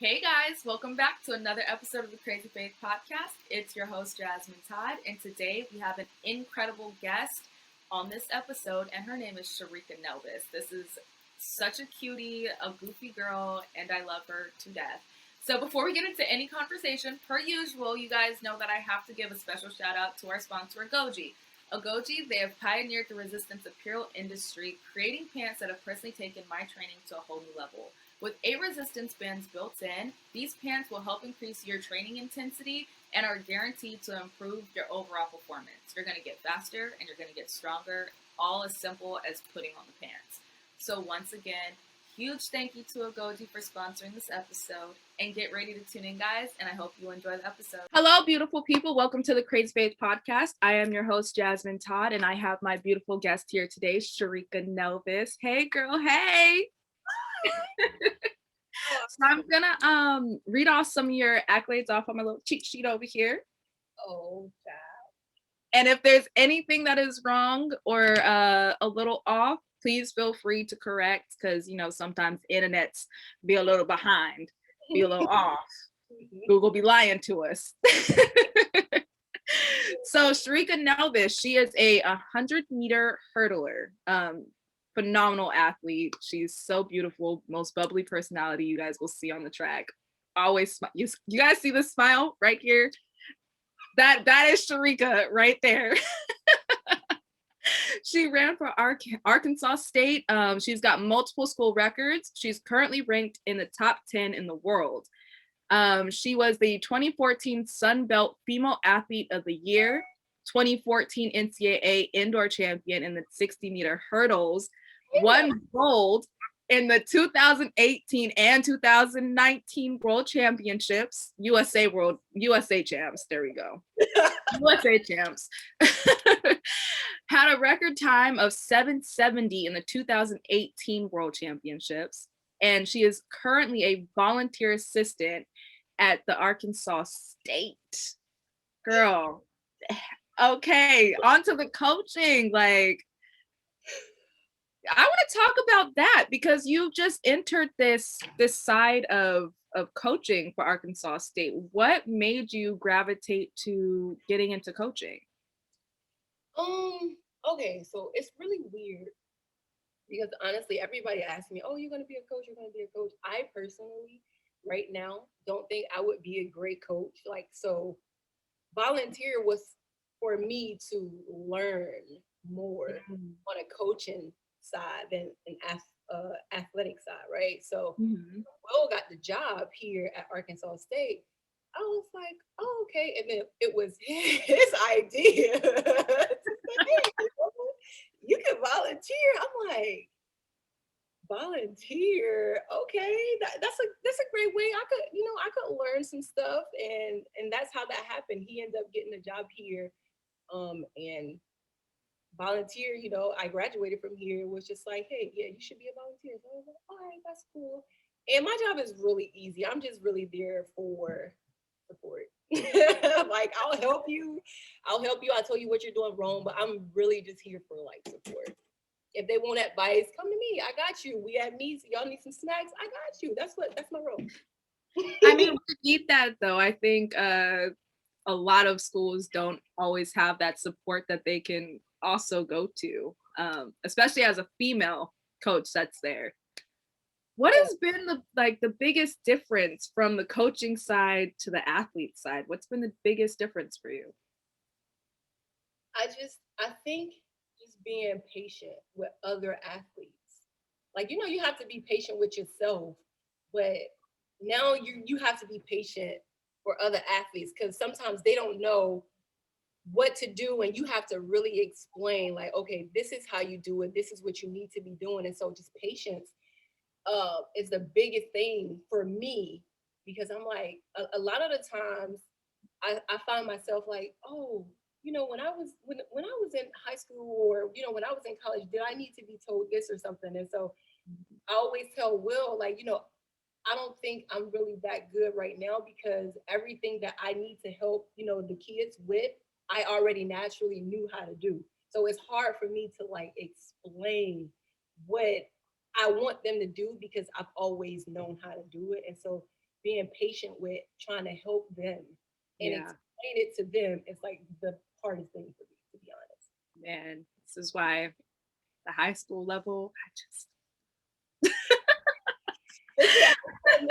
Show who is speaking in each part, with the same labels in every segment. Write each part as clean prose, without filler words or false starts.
Speaker 1: Hey guys, welcome back to another episode of the Crazy Faith Podcast. It's your host, Jasmine Todd, and today we have an incredible guest on this episode, and her name is Sharika Nelvis. This is such a cutie, a goofy girl, and I love her to death. So before we get into any conversation, per usual, you guys know that I have to give a special shout out to our sponsor, Agogie. Agogie, they have pioneered the resistance apparel industry, creating pants that have personally taken my training to a whole new level. With 8 resistance bands built in, these pants will help increase your training intensity and are guaranteed to improve your overall performance. You're going to get faster and you're going to get stronger, all as simple as putting on the pants. So once again, huge thank you to Agogie for sponsoring this episode. And get ready to tune in, guys, and I hope you enjoy the episode. Hello, beautiful people. Welcome to the Crazy Faith Podcast. I am your host, Jasmine Todd, and I have my beautiful guest here today, Sharika Nelvis. Hey, girl. Hey. So I'm gonna read off some of your accolades off on my little cheat sheet over here.
Speaker 2: Oh, child.
Speaker 1: And if there's anything that is wrong or a little off, please feel free to correct, because sometimes internets be a little behind, be a little off. Google be lying to us. So Sharika Nelvis, she is a 100-meter hurdler. Phenomenal athlete. She's so beautiful, most bubbly personality you guys will see on the track. Always you guys see the smile right here? That is Sharika right there. She ran for Arkansas State. She's got multiple school records. She's currently ranked in the top 10 in the world. She was the 2014 Sun Belt Female Athlete of the Year, 2014 NCAA Indoor Champion in the 60-meter hurdles, won gold in the 2018 and 2019 World Championships, USA Champs, there we go. USA Champs. Had a record time of 7:70 in the 2018 World Championships, and she is currently a volunteer assistant at the Arkansas State. Girl. Okay, on to the coaching. Like, I want to talk about that because you just entered this side of coaching for Arkansas State. What made you gravitate to getting into coaching?
Speaker 2: Okay, so it's really weird because honestly, everybody asks me, "Oh, you're gonna be a coach? You're gonna be a coach?" I personally, right now, don't think I would be a great coach. So volunteer was for me to learn more on a coaching side than an athletic side, right? So Will got the job here at Arkansas State. I was like, oh, okay. And then it was his idea to say, hey, you can volunteer. I'm like, volunteer, okay. That's a great way. I could learn some stuff, and that's how that happened. He ended up getting a job here, and volunteer. I graduated from here. It was just like, hey, yeah, you should be a volunteer. So I was like, all right, that's cool. And my job is really easy. I'm just really there for support. Like, I'll help you. I'll tell you what you're doing wrong, but I'm really just here for like support. If they want advice, come to me. I got you. We at meets. Y'all need some snacks. I got you. That's my role.
Speaker 1: I mean, we need that though. I think a lot of schools don't always have that support that they can also go to, especially as a female coach that's there. What has been the biggest difference from the coaching side to the athlete side? What's been the biggest difference for you?
Speaker 2: I think just being patient with other athletes. Like, you have to be patient with yourself, but now you have to be patient for other athletes because sometimes they don't know what to do, and you have to really explain, like, okay, this is how you do it, this is what you need to be doing. And so just patience is the biggest thing for me, because I'm like, a lot of the times I find myself like, oh, when I was in high school, or when I was in college, did I need to be told this or something? And so I always tell Will, like, I don't think I'm really that good right now, because everything that I need to help, the kids with, I already naturally knew how to do. So it's hard for me to like explain what I want them to do, because I've always known how to do it. And so being patient with trying to help them and
Speaker 1: Yeah,
Speaker 2: explain it to them is like the hardest thing for me, to be honest.
Speaker 1: man. This is why the high school level, I just
Speaker 2: Listen,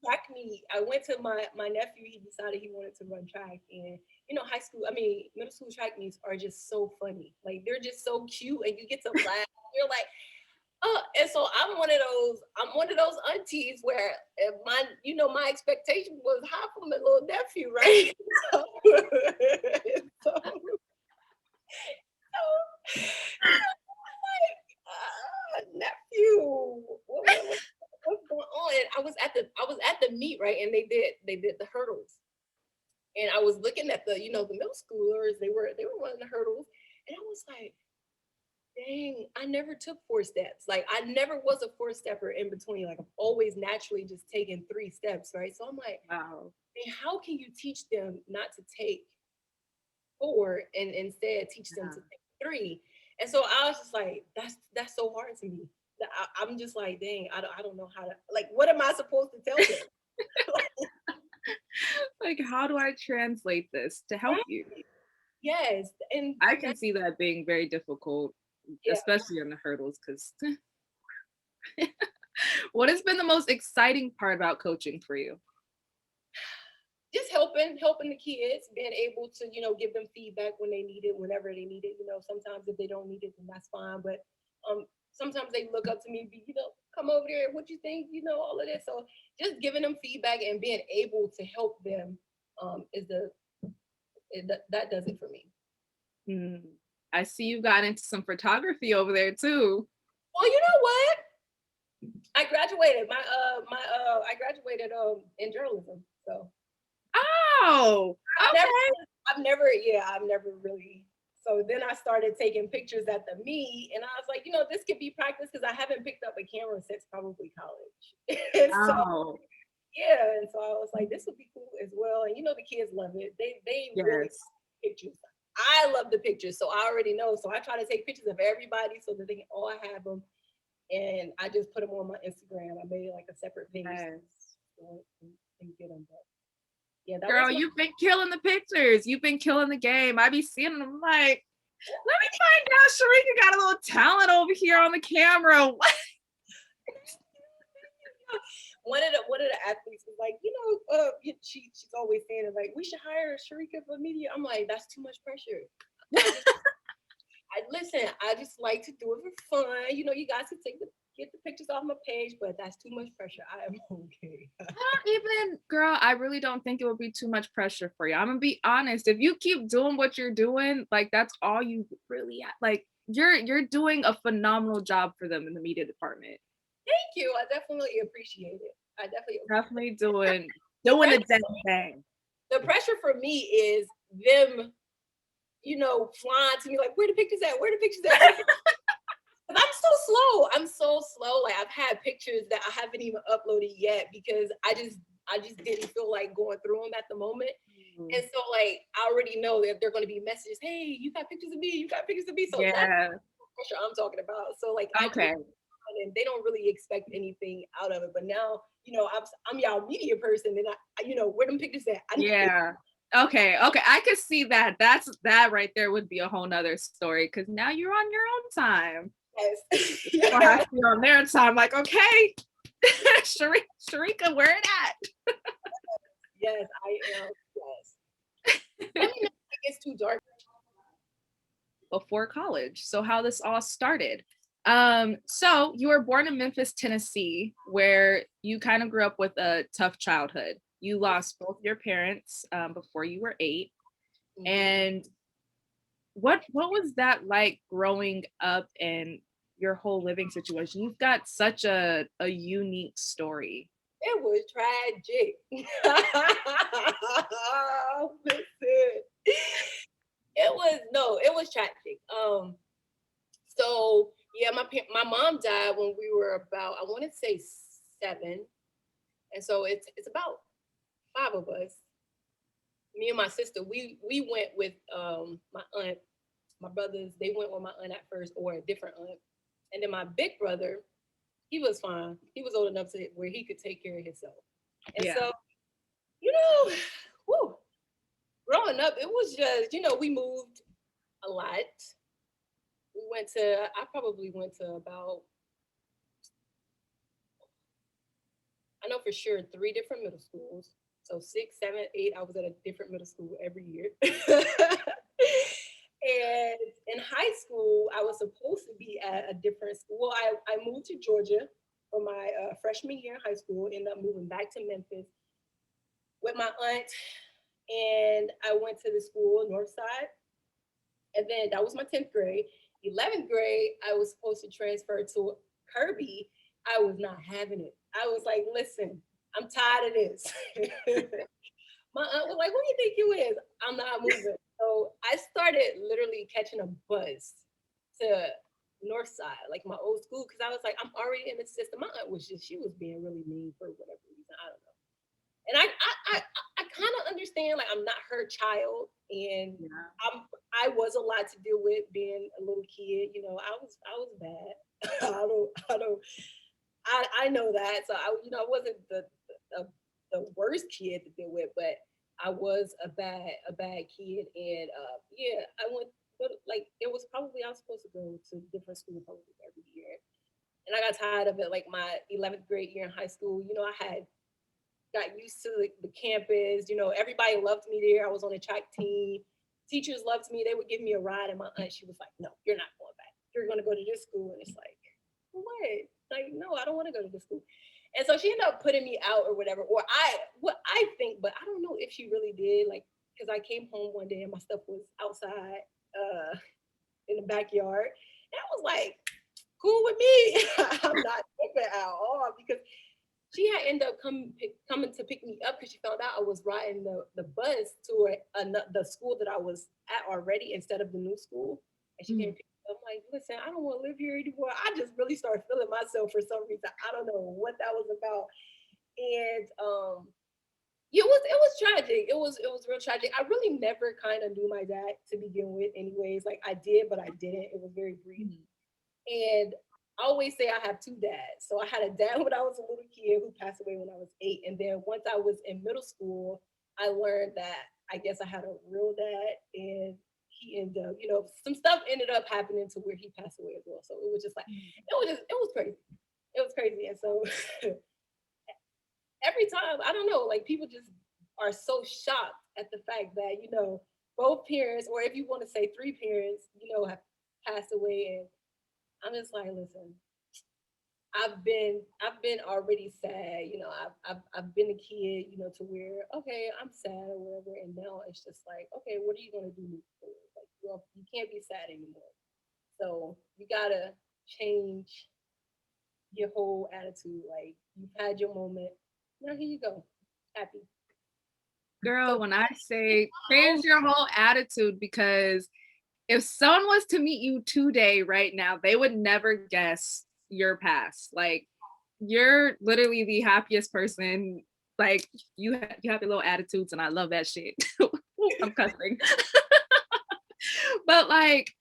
Speaker 2: track meet. I went to my nephew. He decided he wanted to run track, and high school. I mean, middle school track meets are just so funny. Like they're just so cute, and you get to laugh. You're like, oh, and so I'm one of those. I'm one of those aunties where my expectation was high from my little nephew, right? so, nephew, what's going on? And I was at the meet, right, and they did the hurdles, and I was looking at the middle schoolers. They were running the hurdles, and I was like, dang, I never took 4 steps. Like I never was a 4 stepper in between. Like I've always naturally just taken 3 steps, right? So I'm like,
Speaker 1: wow.
Speaker 2: man, how can you teach them not to take 4 and instead teach them
Speaker 1: Yeah.
Speaker 2: to take 3? And so I was just like, that's so hard to me. I'm just like, dang, I don't know how to, like, what am I supposed to tell them?
Speaker 1: Like, how do I translate this to help you?
Speaker 2: Right. Yes, and
Speaker 1: I can
Speaker 2: that's
Speaker 1: see that being very difficult,
Speaker 2: yeah.
Speaker 1: especially on the hurdles, because what has been the most exciting part about coaching for you?
Speaker 2: Just helping the kids, being able to give them feedback when they need it, whenever they need it. Sometimes if they don't need it, then that's fine. But sometimes they look up to me, come over there, what you think, all of this. So just giving them feedback and being able to help them is that does it for me.
Speaker 1: Hmm. I see you got into some photography over there too.
Speaker 2: Well, you know what? I graduated I graduated in journalism. So
Speaker 1: Oh,
Speaker 2: I've never,
Speaker 1: okay.
Speaker 2: I've never really. So then I started taking pictures at the meet, and I was like, this could be practice because I haven't picked up a camera since probably college. And so
Speaker 1: Wow.
Speaker 2: yeah, and so I was like, this would be cool as well. And the kids love it. They really
Speaker 1: Yes.
Speaker 2: love pictures. I love the pictures, so I already know. So I try to take pictures of everybody so that they can all have them, and I just put them on my Instagram. I made like a separate page
Speaker 1: Yes.
Speaker 2: and get them. But yeah, that was
Speaker 1: Girl,
Speaker 2: my
Speaker 1: you've been killing the pictures. You've been killing the game. I be seeing them. I'm like, let me find out Sharika got a little talent over here on the camera.
Speaker 2: one of the athletes was like, she's always saying it like we should hire Sharika for media. I'm like, that's too much pressure. I listen. I just like to do it for fun. You guys can get the pictures off my page, but that's too much pressure. I am okay.
Speaker 1: Even girl, I really don't think it would be too much pressure for you. I'm gonna be honest. If you keep doing what you're doing, like that's all you really like. You're doing a phenomenal job for them in the media department.
Speaker 2: Thank you. I definitely appreciate it. I definitely
Speaker 1: Definitely
Speaker 2: the
Speaker 1: doing the
Speaker 2: pressure.
Speaker 1: damn thing.
Speaker 2: The pressure for me is them, flying to me like, where the pictures at? Where the pictures at? I'm so slow. I'm so slow. Like I've had pictures that I haven't even uploaded yet because I just didn't feel like going through them at the moment. And so like I already know that they're going to be messages. Hey, you got pictures of me. You got pictures of me. So that's
Speaker 1: Yeah.
Speaker 2: the pressure I'm talking about. So like I do,
Speaker 1: Okay.
Speaker 2: and they don't really expect anything out of it. But now I'm y'all media person, and where them pictures at? I need
Speaker 1: Yeah. Okay. Okay. I could see that. That right there would be a whole nother story because now you're on your own time.
Speaker 2: yes,
Speaker 1: People have to be on their time. Like, okay, Sharika, where it at?
Speaker 2: yes, I am. Yes. Let me know if it gets too dark.
Speaker 1: Before college. So how this all started. So you were born in Memphis, Tennessee, where you kind of grew up with a tough childhood. You lost both your parents before you were 8.
Speaker 2: Mhm.
Speaker 1: And what was that like growing up and your whole living situation? You've got such a unique story.
Speaker 2: It was tragic. Listen, it was tragic. So yeah, my mom died when we were about, I want to say 7, and so it's about 5 of us. Me and my sister, we went with my aunt. My brothers, they went with my aunt at first, or a different aunt, and then my big brother, he was fine. He was old enough to where he could take care of himself. And
Speaker 1: Yeah.
Speaker 2: so, you know, whew, growing up, it was just, we moved a lot. I probably went to about, I know for sure, three different middle schools. So six, seven, eight, I was at a different middle school every year. And in high school, I was supposed to be at a different school. Well, I moved to Georgia for my freshman year in high school, ended up moving back to Memphis with my aunt, and I went to the school, Northside. And then that was my 10th grade. 11th grade, I was supposed to transfer to Kirby. I was not having it. I was like, listen, I'm tired of this. My aunt was like, who do you think you is? I'm not moving. So I started literally catching a bus to North Side, like my old school, because I was like, I'm already in the system. My aunt was just, she was being really mean for whatever reason. I don't know. And I kind of understand, like, I'm not her child, and
Speaker 1: Yeah.
Speaker 2: I was a lot to deal with being a little kid. I was bad. I know that. So I wasn't the, the worst kid to deal with, but I was a bad kid, and yeah, I went. But like it was probably I was supposed to go to different school probably every year, and I got tired of it. Like my 11th grade year in high school, I had got used to the campus. Everybody loved me there. I was on the track team. Teachers loved me. They would give me a ride, and my aunt, she was like, "No, you're not going back. You're going to go to this school." And it's like, what? Like, no, I don't want to go to this school. And so she ended up putting me out or whatever. Or what I think, but I don't know if she really did. Like, because I came home one day and my stuff was outside in the backyard. And I was like, cool with me. I'm not tripping at all because she had ended up coming to pick me up because she found out I was riding the bus to the school that I was at already instead of the new school. And she came
Speaker 1: Mm.
Speaker 2: pick me up. I'm like, listen, I don't want to live here anymore. I just really started feeling myself for some reason. I don't know what that was about. And it was tragic. It was real tragic. I really never kind of knew my dad to begin with, anyways. Like I did, but I didn't. It was very brief.
Speaker 1: Mm.
Speaker 2: And I always say I have two dads. So I had a dad when I was a little kid who passed away when I was 8. And then once I was in middle school, I learned that I guess I had a real dad, and he ended up, some stuff ended up happening to where he passed away as well. So it was just like it was crazy. It was crazy. And so every time, I don't know, like people just are so shocked at the fact that, both parents, or if you want to say three parents, have passed away. And I'm just like, listen, I've been already sad. I've been a kid, to where okay, I'm sad or whatever, and now it's just like, okay, what are you gonna do moving forward? Like, well, you can't be sad anymore. So you gotta change your whole attitude. Like you've had your moment. Now here you go, happy.
Speaker 1: Girl,
Speaker 2: So
Speaker 1: when I say change
Speaker 2: oh,
Speaker 1: your whole attitude, because if someone was to meet you today, right now, they would never guess your past. Like, you're literally the happiest person. Like, you have your little attitudes, and I love that shit. I'm cussing. But like,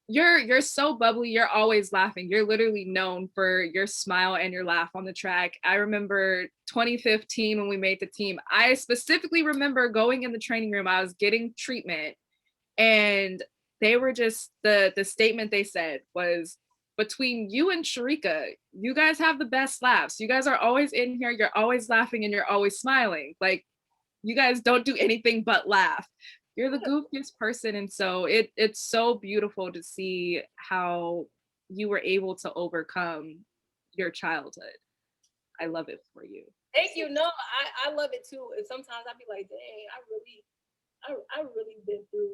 Speaker 1: you're so bubbly, you're always laughing, you're literally known for your smile and your laugh on the track. I remember 2015 when we made the team. I specifically remember going in the training room, I was getting treatment, and they were just, the statement they said was, between you and Sharika, you guys have the best laughs. You guys are always in here, you're always laughing, and you're always smiling. Like, you guys don't do anything but laugh. You're the goofiest person. And so it's so beautiful to see how you were able to overcome your childhood. I love it for you.
Speaker 2: thank you. No, I love it too. And sometimes I be like, dang, I really been through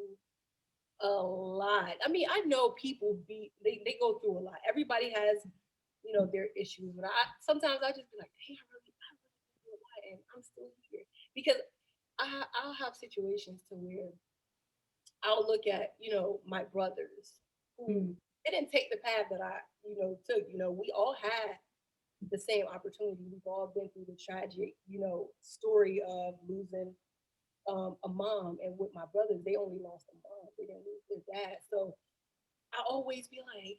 Speaker 2: a lot. I mean, I know people they go through a lot. Everybody has, their issues, but I sometimes I just be like, dang, I really been through a lot, and I'm still here because I'll have situations to where I'll look at, my brothers who
Speaker 1: Mm.
Speaker 2: they didn't take the path that I, took. We all had the same opportunity. We've all been through the tragic, story of losing a mom. And with my brothers, they only lost a mom. They didn't lose their dad. So I always be like,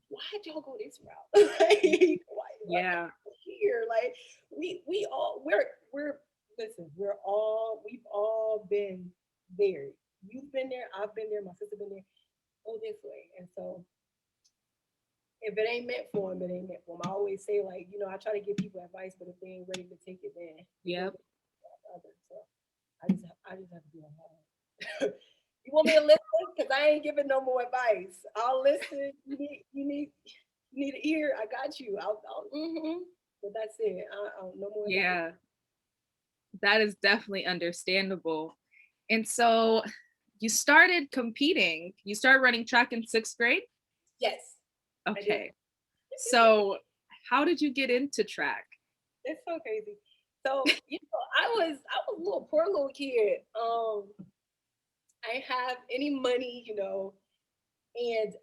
Speaker 2: why'd y'all go this route? Like, why
Speaker 1: Yeah.
Speaker 2: here. Like we're listen, we've all been there. You've been there, I've been there, my sister been there. Go this way. And so if it ain't meant for them, it ain't meant for them. I always say, like, I try to give people advice, but if they ain't ready to take it, then you go
Speaker 1: Yep.
Speaker 2: with the other. So I just have to be on hold. You want me to listen? Because I ain't giving no more advice. I'll listen. You need an ear. I got you. But that's it. No more advice.
Speaker 1: Yeah, that is definitely understandable. And so you started competing. You started running track in 6th grade?
Speaker 2: Yes, I did.
Speaker 1: Okay. So how did you get into track?
Speaker 2: It's so crazy. So I was a little poor little kid. I didn't have any money, and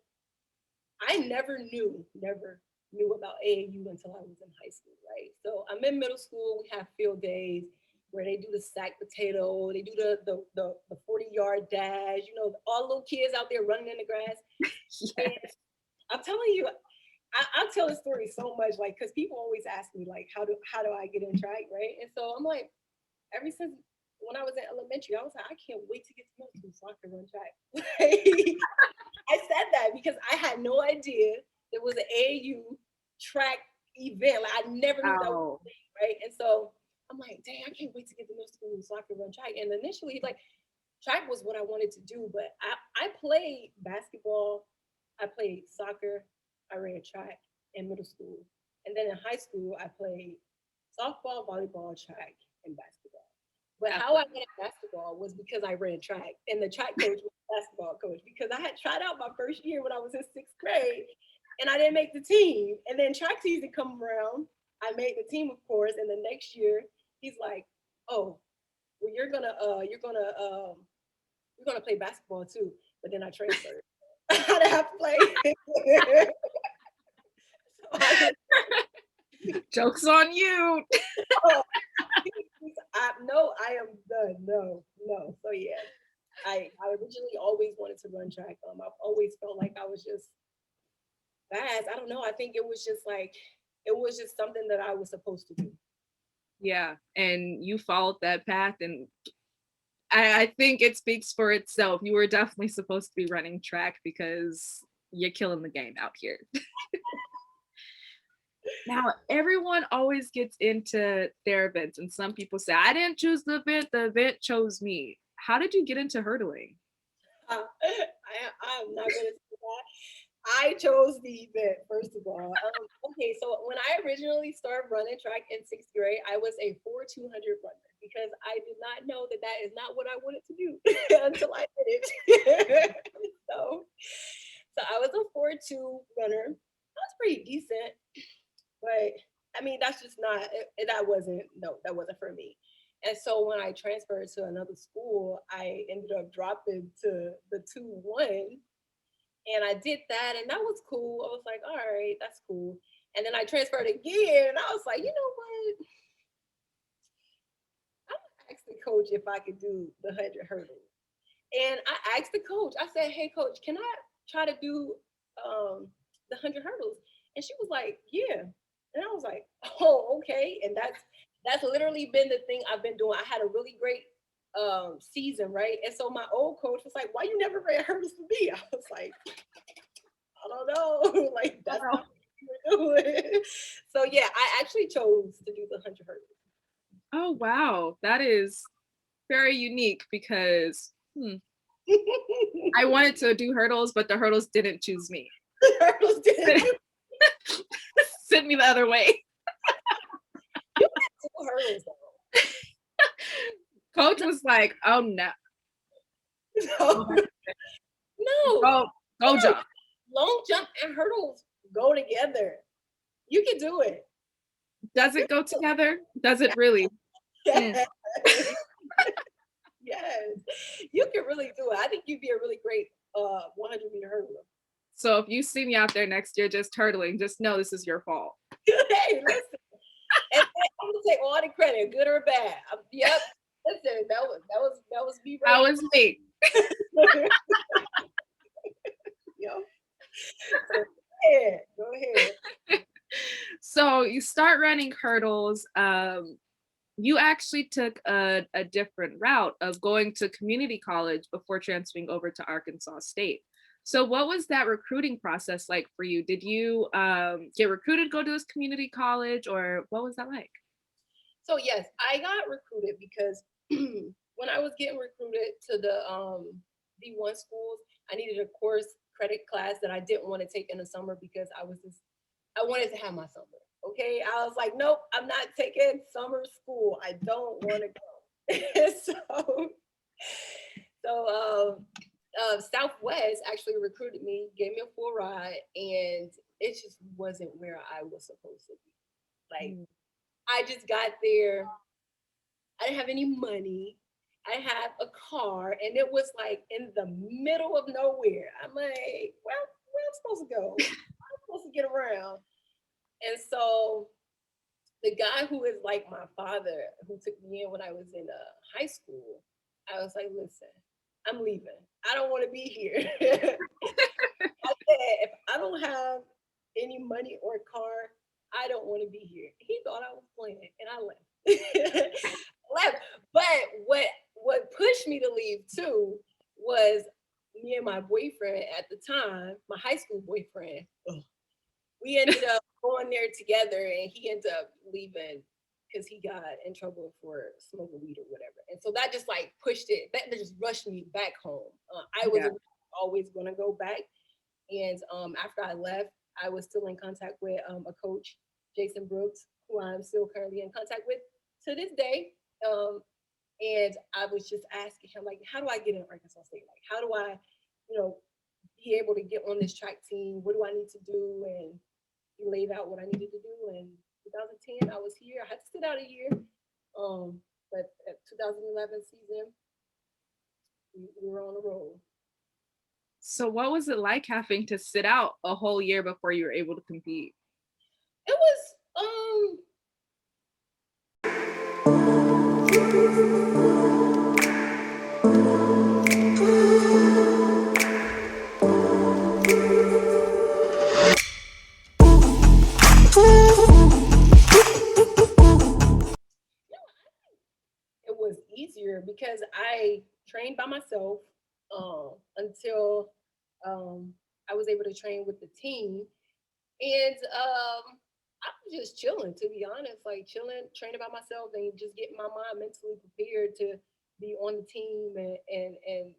Speaker 2: I never knew about AAU until I was in high school, right? So I'm in middle school. We have field days where they do the sack potato, they do the 40-yard dash. All little kids out there running in the grass.
Speaker 1: Yeah.
Speaker 2: And I'm telling you, I tell the story so much, like, because people always ask me, like, how do I get in track, right? And so I'm like, ever since when I was in elementary, I was like, I can't wait to get to middle school so I can run track. I said that because I had no idea there was an AAU track event. Like, I never knew that was
Speaker 1: Wow.
Speaker 2: a thing, right? And so I'm like, dang, I can't wait to get to middle school so I can run track. And initially, like, track was what I wanted to do, but I played basketball, I played soccer, I ran track in middle school. And then in high school, I played softball, volleyball, track, and basketball. But how I got basketball was because I ran track, and the track coach was the basketball coach because I had tried out my first year when I was in 6th grade, and I didn't make the team. And then track season come around, I made the team, of course. And the next year, he's like, "Oh, well, you're gonna play basketball too." But then I transferred. I didn't have to play. So
Speaker 1: Joke's on you.
Speaker 2: oh, no, I am done. No, no. So yeah, I originally always wanted to run track. I've always felt like I was just fast. I don't know. I think it was just something that I was supposed to do.
Speaker 1: Yeah. And you followed that path. And I think it speaks for itself. You were definitely supposed to be running track because you're killing the game out here. Now, everyone always gets into their events, and some people say, I didn't choose the event chose me. How did you get into hurdling?
Speaker 2: I'm not gonna say that. I chose the event, first of all. Okay, so when I originally started running track in 6th grade, I was a 4 200 runner because I did not know that that is not what I wanted to do until I did it. So I was a 4 2 runner. I was pretty decent, but I mean, that's just not, that wasn't, no, that wasn't for me. And so when I transferred to another school, I ended up dropping to the 2 1, and I did that, and that was cool. I was like, all right, that's cool. And then I transferred again, and I was like, you know what? I'm gonna ask the coach if I could do the 100 hurdles. And I asked the coach, I said, hey, coach, can I try to do the 100 hurdles? And she was like, yeah. And I was like, oh, okay. And that's literally been the thing I've been doing. I had a really great season, right? And so my old coach was like, why you never ran hurdles for me? I was like, I don't know. Like, that's
Speaker 1: Wow.
Speaker 2: not what we're doing. So yeah, I actually chose to do the 100 hurdles.
Speaker 1: Oh, wow. That is very unique because I wanted to do hurdles, but the hurdles didn't choose me.
Speaker 2: Hurdles didn't do
Speaker 1: Sent me the other way.
Speaker 2: you had 2 hurdles though.
Speaker 1: Coach was like, oh no.
Speaker 2: No, no,
Speaker 1: Go, go
Speaker 2: no.
Speaker 1: jump.
Speaker 2: Long jump and hurdles go together. You can do it.
Speaker 1: Does it go together? Does it really? Mm.
Speaker 2: Yes. Yes. You can really do it. I think you'd be a really great 100-meter hurdler.
Speaker 1: So if you see me out there next year just hurdling, just know this is your fault.
Speaker 2: Hey, listen. And I'm gonna take all the credit, good or bad. Yep. Listen, that was me
Speaker 1: That
Speaker 2: right
Speaker 1: was me.
Speaker 2: there. Yep. So, go ahead. Go ahead.
Speaker 1: So you start running hurdles. You actually took a different route of going to community college before transferring over to Arkansas State. So what was that recruiting process like for you? Did you get recruited to go to this community college, or what was that like?
Speaker 2: So yes, I got recruited because when I was getting recruited to the D1 schools, I needed a course credit class that I didn't want to take in the summer because I wanted to have my summer. Okay, I was like, nope, I'm not taking summer school. I don't want to go. So Southwest actually recruited me, gave me a full ride, and it just wasn't where I was supposed to be. Like
Speaker 1: Mm.
Speaker 2: I just got there, I didn't have any money. I had a car, and it was like in the middle of nowhere. I'm like, well, where I'm supposed to go? I'm supposed to get around. And so the guy who is like my father, who took me in when I was in high school, I was like, listen, I'm leaving. I don't want to be here. I said, if I don't have any money or car, I don't want to be here. He thought I was playing, and I left. Left. But what pushed me to leave too was me and my boyfriend at the time, my high school boyfriend. Ugh, we ended up going there together, and he ended up leaving because he got in trouble for smoking weed or whatever. And so that just like pushed it. That just rushed me back home. I was
Speaker 1: Yeah.
Speaker 2: always going to go back, and after I left, I was still in contact with a coach, Jason Brooks, who I'm still currently in contact with to this day. Um, and I was just asking him, like, how do I get in Arkansas State? Like, how do I, you know, be able to get on this track team? What do I need to do? And he laid out what I needed to do. And 2010, I was here. I had to sit out a year. But at 2011 season, we were on the road.
Speaker 1: So what was it like having to sit out a whole year before you were able to compete?
Speaker 2: It was it was easier because I trained by myself until I was able to train with the team, and I was just chilling. To be honest, like chilling, training by myself, and just getting my mind mentally prepared to be on the team and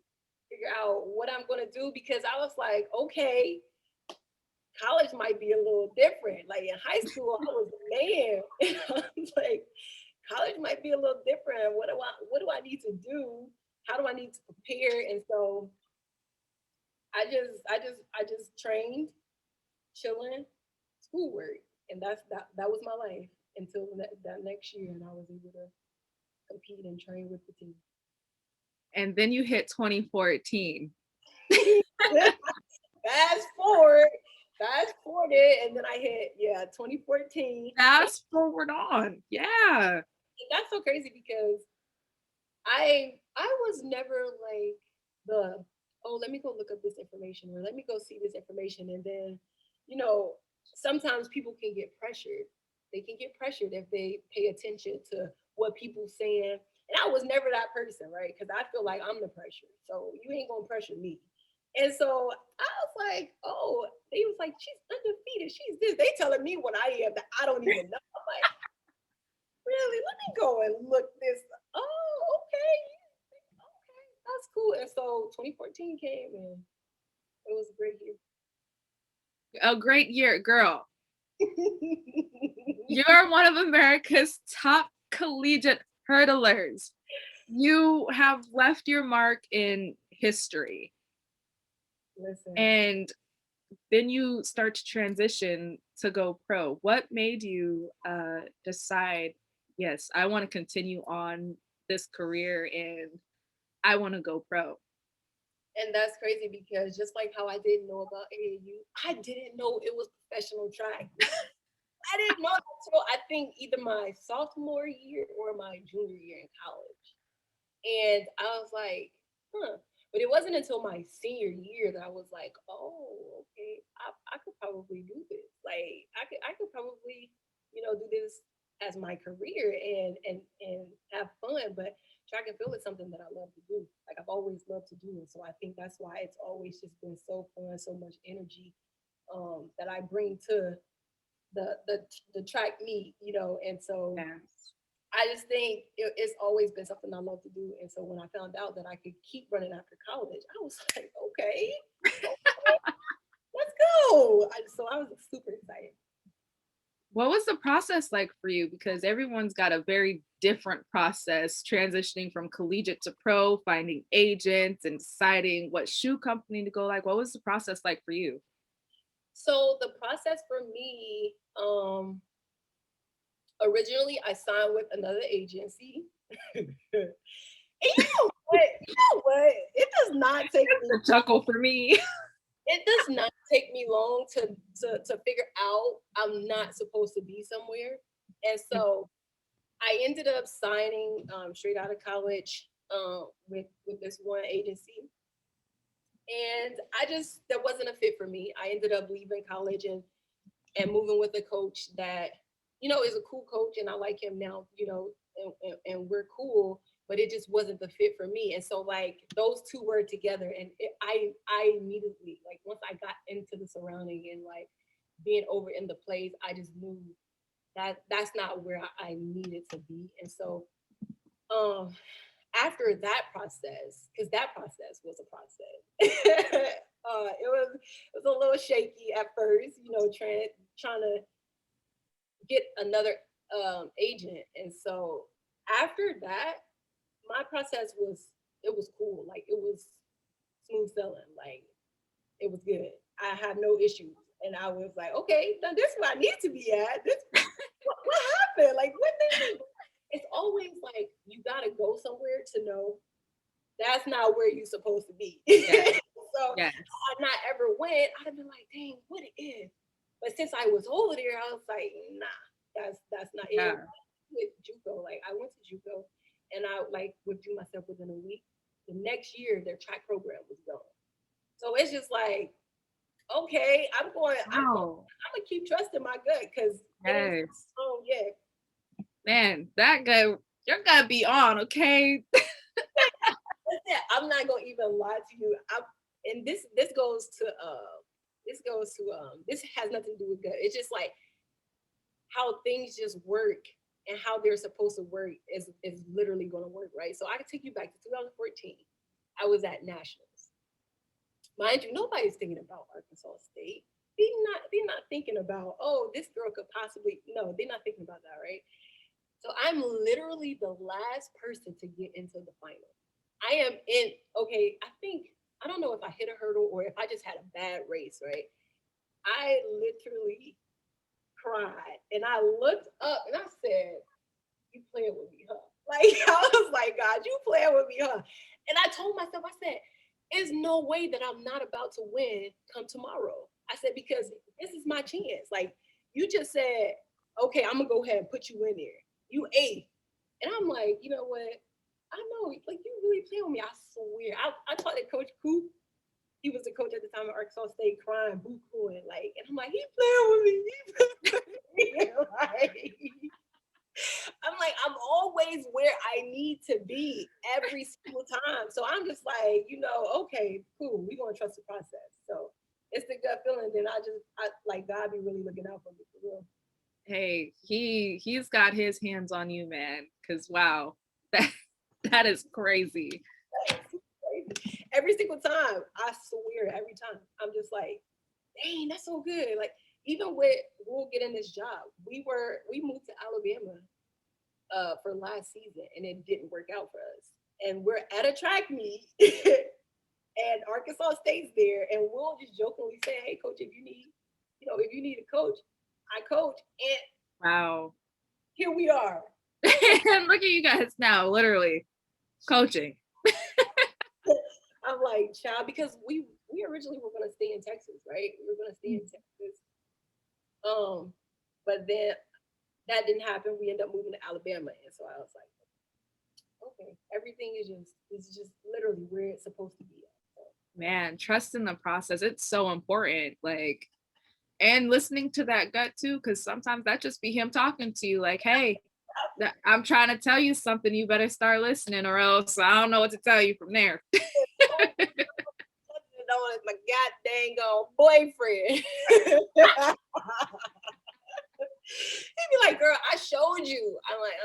Speaker 2: figure out what I'm gonna do because I was like, okay, college might be a little different. Like in high school, I was a man. I was like, college might be a little different. What do I need to do? How do I need to prepare? And so I just trained, chilling, schoolwork, and that was my life until that next year, and I was able to compete and train with the team.
Speaker 1: And then you hit 2014.
Speaker 2: fast forward, fast forwarded, and then I hit 2014.
Speaker 1: Fast forward on. Yeah.
Speaker 2: That's so crazy because I was never like the, oh, let me go look up this information or let me go see this information, and then you know sometimes people can get pressured. They can get pressured if they pay attention to what people saying. And I was never that person, right? Because I feel like I'm the pressure, so you ain't gonna pressure me. And so I was like, oh, they was like, she's undefeated. She's this. They telling me what I am that I don't even know. I'm like, really? Let me go and look this. Oh, okay. Okay, that's cool. And so 2014 came, and it was a great
Speaker 1: A great year, girl.
Speaker 2: year.
Speaker 1: You're one of America's top collegiate hurdlers. You have left your mark in history.
Speaker 2: Listen,
Speaker 1: And then you start to transition to go pro. What made you decide, yes, I want to continue on this career and I want to go pro?
Speaker 2: and that's crazy because just like how I didn't know about AAU, I didn't know it was professional track. I didn't know until I think either my sophomore year or my junior year in college. And I was like, huh. But it wasn't until my senior year that I was like, oh, okay, I could probably do this. Like I could probably, do this as my career and have fun. But track and field is something that I love to do. Like I've always loved to do it. So I think that's why it's always just been so fun, so much energy that I bring to the track meet, and so
Speaker 1: Yes.
Speaker 2: I just think it's always been something I love to do. And so when I found out that I could keep running after college, I was like, okay, okay, let's go. So I was super excited.
Speaker 1: What was the process like for you? Because everyone's got a very different process transitioning from collegiate to pro, finding agents and deciding what shoe company to go like. What was the process like for you?
Speaker 2: So the process for me, originally I signed with another agency. And you know what? It does not take me
Speaker 1: The chuckle for me.
Speaker 2: it does not take me long to figure out I'm not supposed to be somewhere. And so I ended up signing straight out of college with this one agency, and I just that wasn't a fit for me. I ended up leaving college and moving with a coach that is a cool coach, and I like him now. And we're cool, but it just wasn't the fit for me. And so like those two were together, and I immediately, like, once I got into the surrounding and like being over in the place, I just knew that that's not where I needed to be. And so um after that process, because that process was a process, it was a little shaky at first, trying to get another agent. And so after that, my process was cool. Like it was smooth sailing. Like it was good. I had no issues. And I was like, okay, now this is where I need to be at. This what happened? Like what thing? It's always like you gotta go somewhere to know that's not where you're supposed to be.
Speaker 1: Yes.
Speaker 2: So
Speaker 1: Yes.
Speaker 2: I not ever went, I'd have been like, dang, what it is. But since I was over there, I was like, nah, that's not it.
Speaker 1: Yeah.
Speaker 2: With JUCO, like I went to JUCO and I like withdrew myself within a week. The next year their track program was gone. So it's just like, okay,
Speaker 1: Wow.
Speaker 2: I'm gonna keep trusting my gut because it ain't
Speaker 1: Yes.
Speaker 2: home yet.
Speaker 1: Man, that guy, you're gonna be on, okay?
Speaker 2: Listen, I'm not gonna even lie to you. And this goes to this has nothing to do with gut. It's just like how things just work and how they're supposed to work is literally gonna work, right? So I can take you back to 2014. I was at Nationals. Mind you, nobody's thinking about Arkansas State. They're not thinking about, oh, this girl could possibly, no, they're not thinking about that, right? So I'm literally the last person to get into the final. I am in, okay, I don't know if I hit a hurdle or if I just had a bad race, right? I literally cried and I looked up and I said, you playing with me, huh? Like, I was like, God, you playing with me, huh? And I told myself, I said, there's no way that I'm not about to win come tomorrow. I said, because this is my chance. Like, you just said, okay, I'm gonna go ahead and put you in there. You eighth. And I'm like, you know what? I know, like, you really playing with me. I swear. I talked to Coach Coop. He was the coach at the time at Arkansas State, crying, boo-hooing, like, and I'm like, he playing with me. He playing with me. Like, I'm like, I'm always where I need to be every single time. So I'm just like, okay, cool. We're gonna trust the process. So it's the gut feeling. Then I like God be really looking out for me for real.
Speaker 1: Hey, he's got his hands on you, man. Cause wow, that that is crazy.
Speaker 2: It's crazy. Every single time, I swear, every time, I'm just like, dang, that's so good. Like even with we'll get in this job, we moved to Alabama for last season, and it didn't work out for us. And we're at a track meet, and Arkansas State's there, and we'll just jokingly say, "Hey, coach, if you need a coach, I coach." And
Speaker 1: Wow.
Speaker 2: here we are.
Speaker 1: And look at you guys now, literally coaching.
Speaker 2: I'm like, child, because we originally were gonna stay in Texas, right? We were gonna stay in Texas. Um, but then that didn't happen. We ended up moving to Alabama, and so I was like, okay, everything is just literally where it's supposed to be
Speaker 1: Man, trust in the process. It's so important. Like, and listening to that gut too, because sometimes that just be him talking to you, like, hey, I'm trying to tell you something. You better start listening, or else I don't know what to tell you from there.
Speaker 2: On as my god dang on boyfriend. He'd be like, girl, I showed you. I'm like,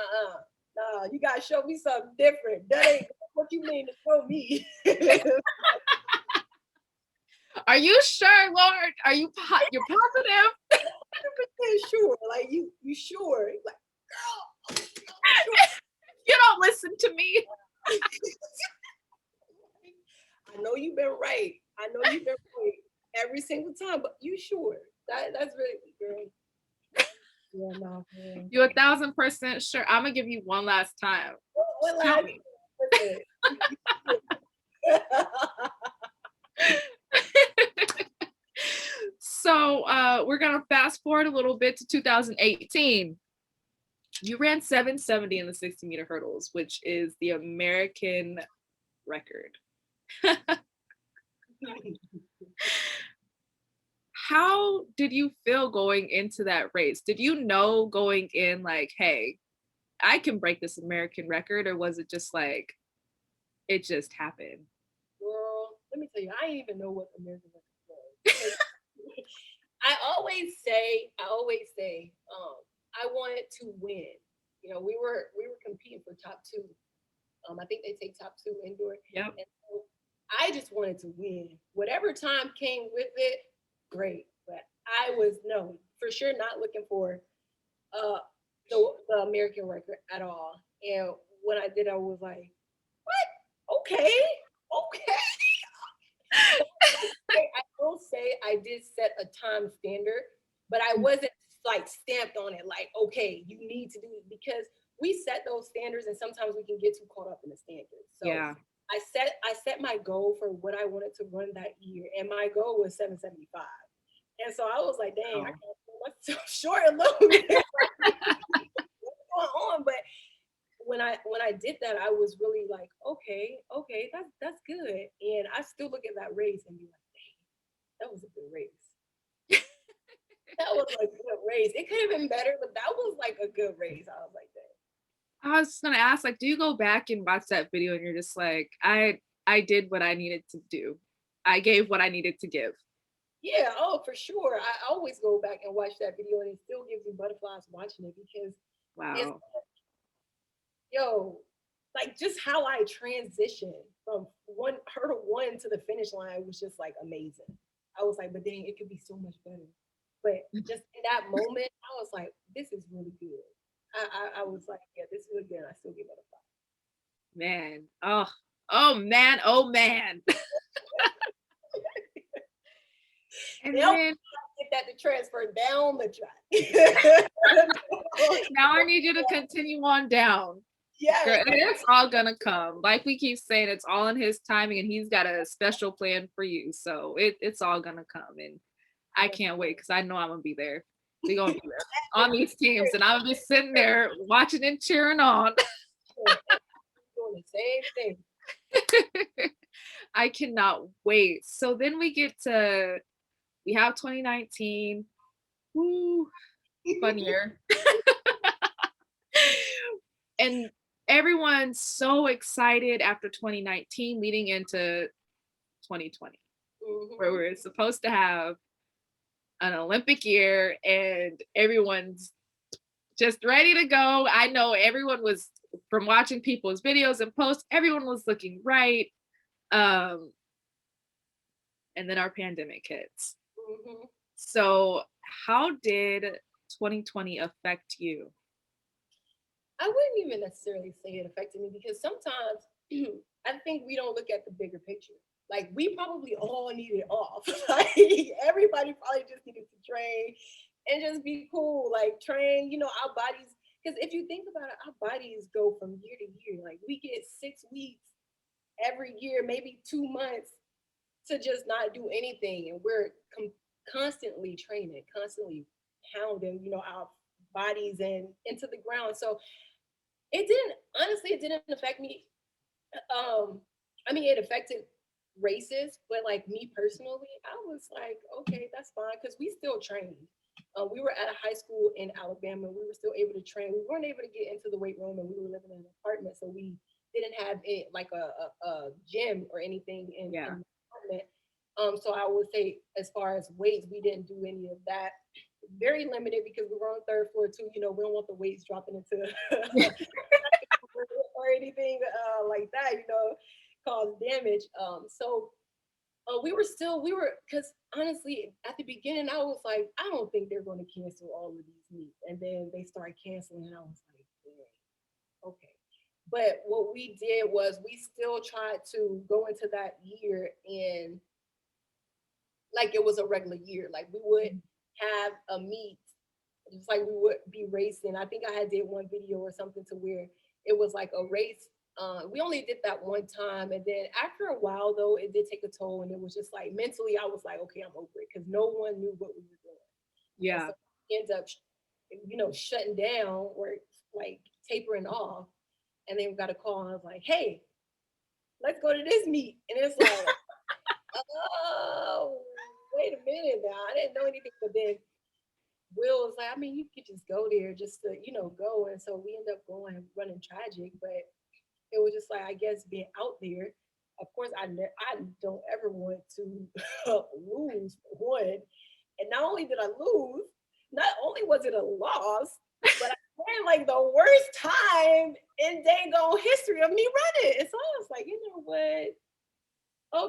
Speaker 2: no, you gotta show me something different. That ain't what you mean to show me.
Speaker 1: Are you sure, Lord? Are you you're positive?
Speaker 2: 100% sure. Like you sure? He's like, girl,
Speaker 1: You don't listen to me.
Speaker 2: I know you've been right. I know you've been right every single time, but you sure? That's really girl. Yeah, no, man.
Speaker 1: You 1,000% sure. I'm gonna give you one last time.
Speaker 2: What
Speaker 1: Tell
Speaker 2: last
Speaker 1: me. So we're gonna fast forward a little bit to 2018. You ran 770 in the 60-meter hurdles, which is the American record. How did you feel going into that race? Did you know going in like, hey, I can break this American record, or was it just like it just happened?
Speaker 2: Girl, let me tell you, I didn't even know what American record was. I always say, I wanted to win. You know, we were competing for top two. I think they take top two indoor.
Speaker 1: Yep.
Speaker 2: And so I just wanted to win. Whatever time came with it, great. But I was no for sure not looking for uh the American record at all. And when I did, I was like, what? Okay, okay. I will say I did set a time standard, but I wasn't like stamped on it like, okay, you need to do it because we set those standards and sometimes we can get too caught up in the standards. So
Speaker 1: Yeah.
Speaker 2: I set my goal for what I wanted to run that year, and my goal was 775. And so I was like, dang, I can't feel myself short a little bit. What's going on? But when I did that, I was really like, okay, that's good. And I still look at that race and be like, that was a good race. That was a good race. It could have been better, but that was like a good race. I was like that.
Speaker 1: I was just gonna ask, like, do you go back and watch that video and you're just like, I did what I needed to do. I gave what I needed to give.
Speaker 2: Yeah, oh for sure. I always go back and watch that video and it still gives me butterflies watching it because it's
Speaker 1: Wow.
Speaker 2: yo, like just how I transitioned from one hurdle one to the finish line was just like amazing. I was like, but dang, it could be so much better. But just in that moment, I was like, this is really good. I was like, yeah, this is really good. And I still give it a five.
Speaker 1: Man. Oh man. Oh man. And
Speaker 2: They'll
Speaker 1: then
Speaker 2: get that to transfer down the track.
Speaker 1: now I need you to continue on down.
Speaker 2: Yeah.
Speaker 1: Girl, and it's all gonna come. Like we keep saying, it's all in his timing, and he's got a special plan for you. So it's all gonna come, and I can't wait because I know I'm gonna be there. We're gonna be there on these teams, and I'm gonna be sitting there watching and cheering on.
Speaker 2: Doing the same thing.
Speaker 1: I cannot wait. So then we have 2019. Woo, fun year. And everyone's so excited after 2019 leading into 2020, where we're supposed to have an Olympic year and everyone's just ready to go. I know everyone was, from watching people's videos and posts, everyone was looking right. And then our pandemic hits.
Speaker 2: Mm-hmm.
Speaker 1: So how did 2020 affect you?
Speaker 2: I wouldn't even necessarily say it affected me because sometimes I think we don't look at the bigger picture. Like we probably all needed off. Like everybody probably just needed to train and just be cool. Like train, our bodies. Because if you think about it, our bodies go from year to year. Like we get 6 weeks every year, maybe 2 months to just not do anything, and we're constantly training, constantly pounding, our bodies and into the ground. So it didn't affect me. I mean, it affected races, but like me personally, I was like, okay, that's fine because we still trained. We were at a high school in Alabama. We were still able to train. We weren't able to get into the weight room, and we were living in an apartment, so we didn't have it like a gym or anything
Speaker 1: Yeah.
Speaker 2: in the apartment. So I would say, as far as weights, we didn't do any of that. Very limited because we were on the third floor too. You know, we don't want the weights dropping into or anything like that. You know, cause damage. We were, because honestly, at the beginning, I was like, I don't think they're going to cancel all of these meets. And then they started canceling, and I was like, "Dang, okay." But what we did was we still tried to go into that year and like it was a regular year. Like we would have a meet, just like we would be racing. I think I had did one video or something to where it was like a race. We only did that one time, and then after a while, though, it did take a toll, and it was just like mentally, I was like, okay, I'm over it because no one knew what we were doing, and
Speaker 1: Yeah.
Speaker 2: so we ended up, shutting down or like tapering off, and then we got a call, and I was like, hey, let's go to this meet, and it's like, oh, wait a minute now, I didn't know anything, but then Will was like, I mean, you could just go there just to, go. And so we end up going and running tragic, but it was just like, I guess being out there. Of course, I don't ever want to lose for one. And not only did I lose, not only was it a loss, but I ran like the worst time in dang history of me running. And so I was like, you know what?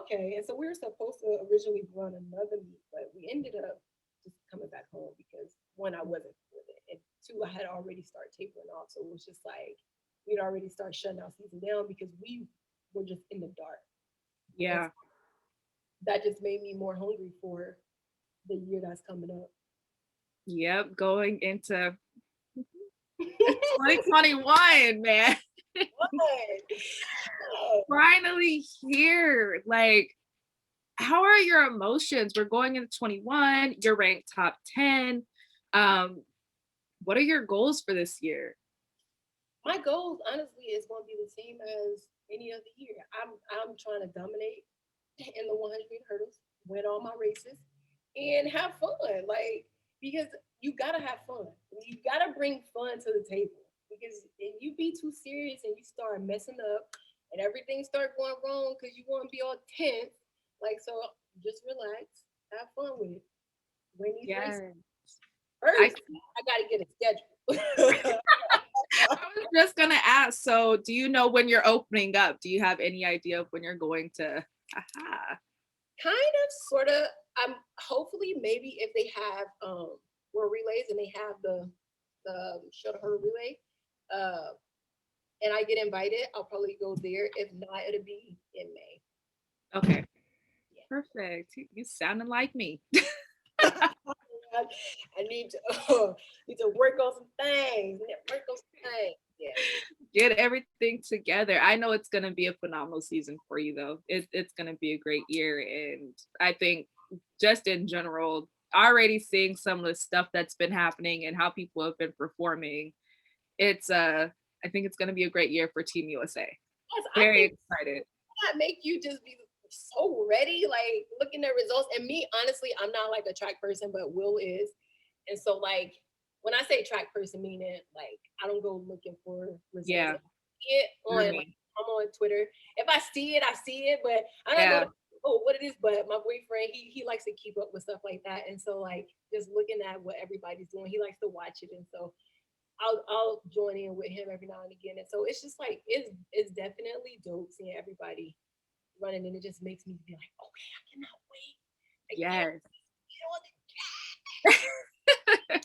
Speaker 2: Okay. And so we were supposed to originally run another meet, but we ended up just coming back home because one, I wasn't with it, and two, I had already started tapering off. So it was just like we'd already started shutting our season down because we were just in the dark. And
Speaker 1: Yeah.
Speaker 2: that just made me more hungry for the year that's coming up.
Speaker 1: Yep. Going into 2021, man.
Speaker 2: What? Oh,
Speaker 1: Finally here. Like, how are your emotions? We're going into 21. You're ranked top 10. Um, what are your goals for this year?
Speaker 2: my goals, honestly, is going to be the same as any other year. I'm trying to dominate in the 100 hurdles, win all my races, and have fun. Like, because you gotta have fun. You gotta bring fun to the table. Because if you be too serious and you start messing up and everything start going wrong because you want to be all tense, like, so just relax, have fun with it. Win these races.
Speaker 1: Yeah. I
Speaker 2: First, I gotta get a schedule.
Speaker 1: I was just gonna ask. So, do you know when you're opening up? Do you have any idea of when you're going to? Aha.
Speaker 2: Kind of, sort of. I'm hopefully maybe if they have world relays and they have the show to her relay, uh, and I get invited, I'll probably go there. If not, it'll be in May.
Speaker 1: Okay.
Speaker 2: Yeah.
Speaker 1: Perfect. You sounding like me.
Speaker 2: I need to need to work on some things. Work on some things. Yeah.
Speaker 1: Get everything together. I know it's gonna be a phenomenal season for you, though. It's gonna be a great year, and I think just in general, already seeing some of the stuff that's been happening and how people have been performing, it's I think it's gonna be a great year for Team USA.
Speaker 2: Yes, I
Speaker 1: Very
Speaker 2: think
Speaker 1: excited.
Speaker 2: that make you just be so ready, like looking at results. And me, honestly, I'm not like a track person, but Will is. And so like when I say track person, meaning like I don't go looking for results.
Speaker 1: Yeah,
Speaker 2: If I see it
Speaker 1: you're
Speaker 2: on like
Speaker 1: me.
Speaker 2: I'm on Twitter. If I see it, I see it, but I'm not
Speaker 1: Yeah.
Speaker 2: going, oh, what it is. But my boyfriend, he likes to keep up with stuff like that. And so like just looking at what everybody's doing, he likes to watch it. And so I'll join in with him every now and again. And so it's just like it's definitely dope seeing everybody running, and it just makes me be like, okay, I cannot wait. I can't
Speaker 1: Yes.
Speaker 2: get on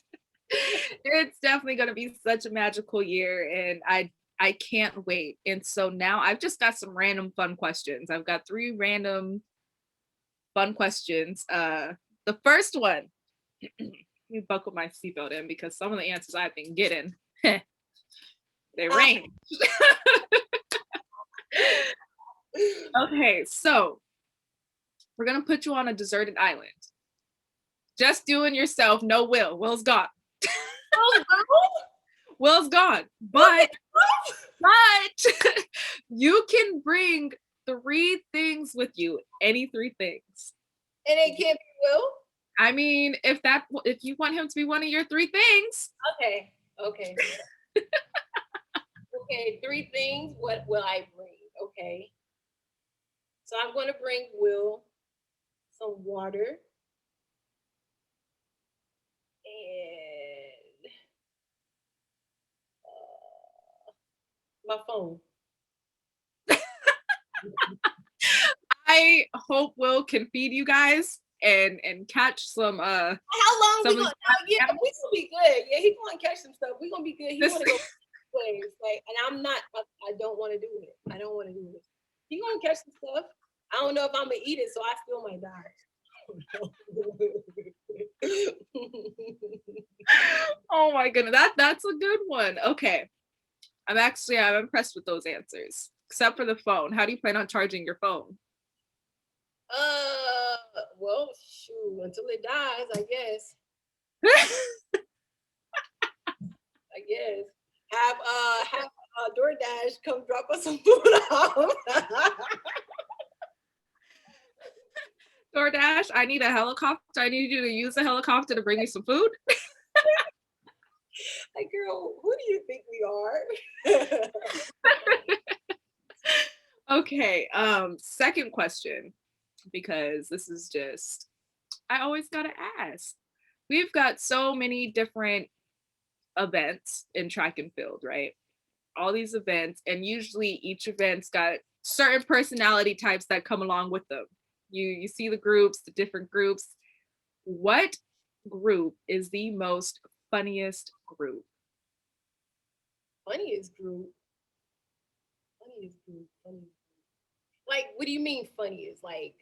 Speaker 1: It's definitely going to be such a magical year, and I can't wait. And so now I've just got some random fun questions. I've got three random fun questions. The first one, let me buckle my seatbelt in because some of the answers I've been getting, they rain. Okay, so we're gonna put you on a deserted island. Just you and yourself, no Will. Will's gone.
Speaker 2: Oh,
Speaker 1: Will's gone.
Speaker 2: girl.
Speaker 1: But you can bring 3 things with you. Any 3 things.
Speaker 2: And it can't be Will?
Speaker 1: I mean, if you want him to be one of your 3 things.
Speaker 2: Okay. Okay. Okay, 3 things. What will I bring? Okay. So I'm going to bring Will some water and my phone.
Speaker 1: I hope Will can feed you guys and catch some
Speaker 2: How long we
Speaker 1: some of
Speaker 2: gonna?
Speaker 1: these
Speaker 2: Yeah, we gonna be good. Yeah, he gonna catch some stuff. We gonna be good. He
Speaker 1: this
Speaker 2: wanna go plays like, and I'm not. I don't want to do it. I don't want to do it. He gonna catch some stuff. I don't know if I'm gonna eat it, so I still might die.
Speaker 1: Oh my goodness, that's a good one. Okay. I'm impressed with those answers. Except for the phone. How do you plan on charging your phone?
Speaker 2: Well, shoot, until it dies, I guess. I guess. Have DoorDash come drop us some food off.
Speaker 1: DoorDash, I need a helicopter. I need you to use a helicopter to bring me some food.
Speaker 2: Like, girl, who do you think we
Speaker 1: are? Okay. Second question, because this is just, I always gotta ask. We've got so many different events in track and field, right? All these events, and usually each event's got certain personality types that come along with them. You see the groups, the different groups. What group is the most funniest group?
Speaker 2: Funniest group. Funniest group. Funniest group. Like, what do you mean funniest? Like,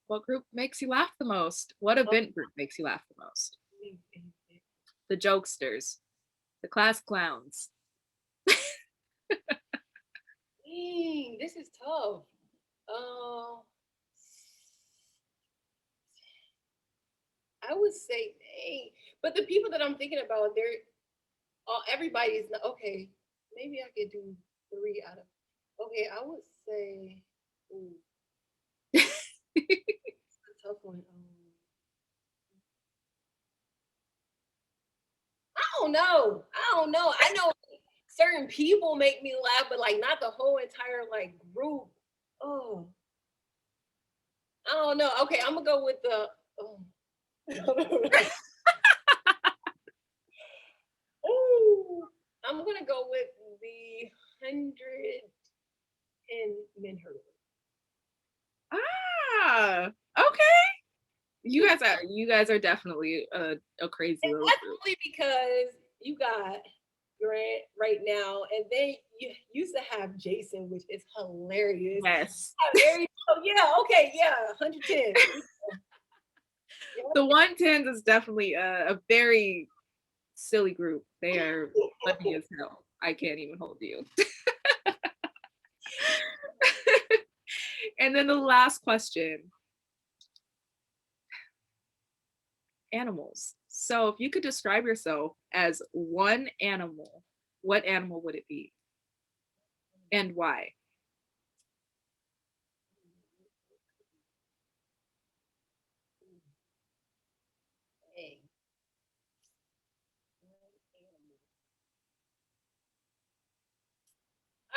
Speaker 1: what group makes you laugh the most? What event group makes you laugh the most? The jokesters, the class clowns.
Speaker 2: This is tough. I would say, dang, but the people that I'm thinking about, everybody's not okay. Maybe I could do 3 out of. Okay, I would say. It's a tough one. I don't know. I know certain people make me laugh, but like not the whole entire like group. Oh, I don't know. Okay, I'm gonna go with the. Oh. Ooh, I'm gonna go with the 110 men hurdle.
Speaker 1: Ah, okay. You guys are definitely a crazy little
Speaker 2: That's
Speaker 1: group.
Speaker 2: only because you got Grant right now, and then you used to have Jason, which is hilarious.
Speaker 1: Yes.
Speaker 2: Yeah, okay, yeah, 110.
Speaker 1: The 110s is definitely a very silly group. They are funny as hell. I can't even hold you. And then the last question. Animals. So if you could describe yourself as one animal, what animal would it be? And why?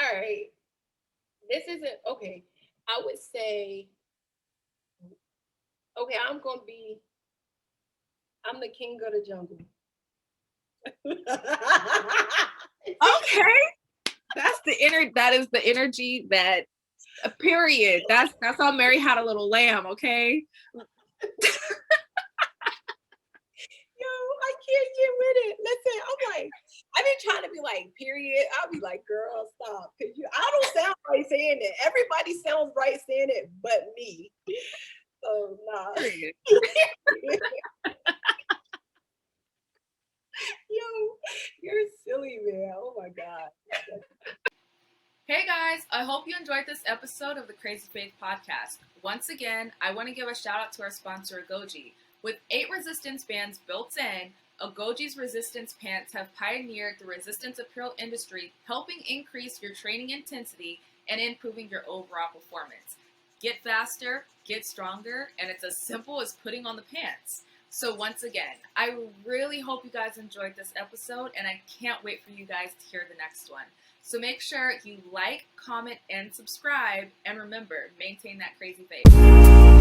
Speaker 2: All right. This isn't okay. I would say, okay, I'm the king of the jungle.
Speaker 1: Okay. That is the energy that period. That's how Mary had a little lamb, okay?
Speaker 2: Yo, I can't get with it. Listen, I'm like, I've been trying to be like, period. I'll be like, girl, stop. Cause I don't sound right saying it. Everybody sounds right saying it, but me. So nah. Yo, you're silly, man. Oh my God.
Speaker 1: Hey guys, I hope you enjoyed this episode of the Crazy Faith Podcast. Once again, I want to give a shout out to our sponsor, Agogie. With 8 resistance bands built in, Agogie's resistance pants have pioneered the resistance apparel industry, helping increase your training intensity and improving your overall performance. Get faster, get stronger, and it's as simple as putting on the pants. So once again, I really hope you guys enjoyed this episode, and I can't wait for you guys to hear the next one. So make sure you like, comment, and subscribe, and remember, maintain that crazy faith.